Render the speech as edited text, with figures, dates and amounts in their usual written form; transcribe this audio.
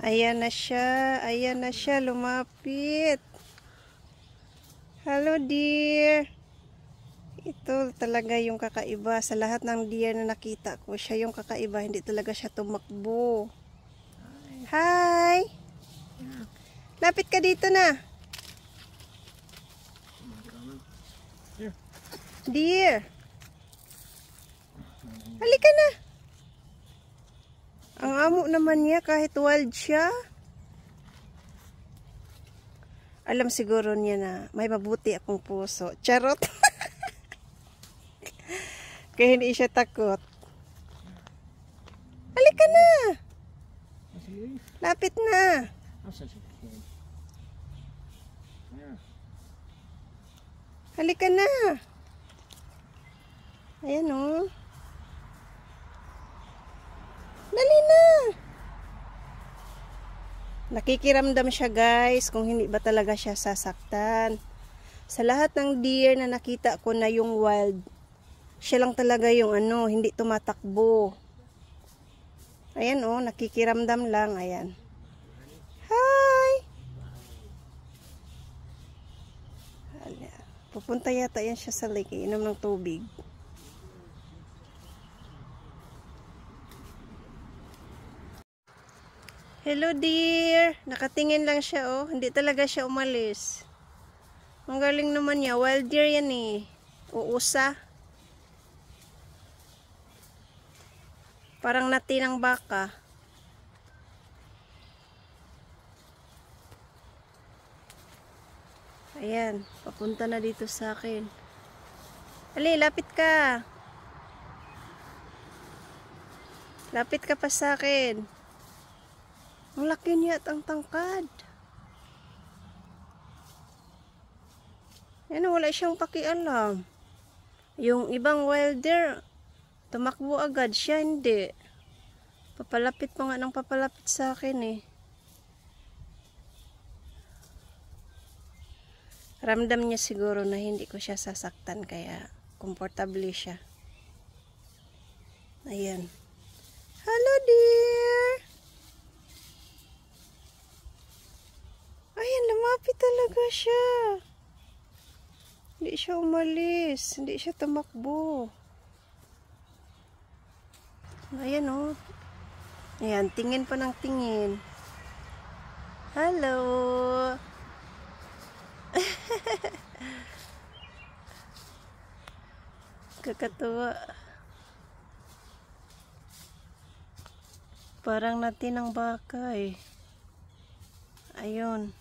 Ayan na siya. Ayan na siya. Lumapit. Hello, dear. Ito talaga yung kakaiba. Sa lahat ng deer na nakita ko, siya yung kakaiba. Hindi talaga siya tumakbo. Hi! Lapit ka dito na. Deer. Halika na. Ang amo naman niya kahit wild siya. Alam siguro niya na may mabuti akong puso. Charot. Kaya hindi siya takot. Halika na. Lapit na. Halika na. Ayan o. Dali na. Nakikiramdam siya, guys, kung hindi ba talaga siya sasaktan. Sa lahat ng deer na nakita ko na yung wild, siya lang talaga yung hindi tumatakbo. Ayan o, nakikiramdam lang. Ayan. Hi! Pupunta yata yan siya sa lake, inom ng tubig. Hello, dear. Nakatingin lang siya, oh. Hindi talaga siya umalis. Ang galing naman niya. Wild deer yan, eh. Uusa. Parang natinang baka. Ayan. Papunta na dito sa akin. Ali, lapit ka. Lapit ka pa sa akin. Ang laki niya at ang tangkad. Yan, wala siyang pakialam. Yung ibang wild deer, tumakbo agad. Siya hindi. Papalapit pa nga ng papalapit sa akin eh. Ramdam niya siguro na hindi ko siya sasaktan kaya komportable siya. Ayan. Hello, dear. Ayan, lumapit talaga siya. Hindi siya umalis. Hindi siya tumakbo. Ayan o. Ayan, tingin pa ng tingin. Hello. Kakatuwa. Parang natinang baka eh. Ayun.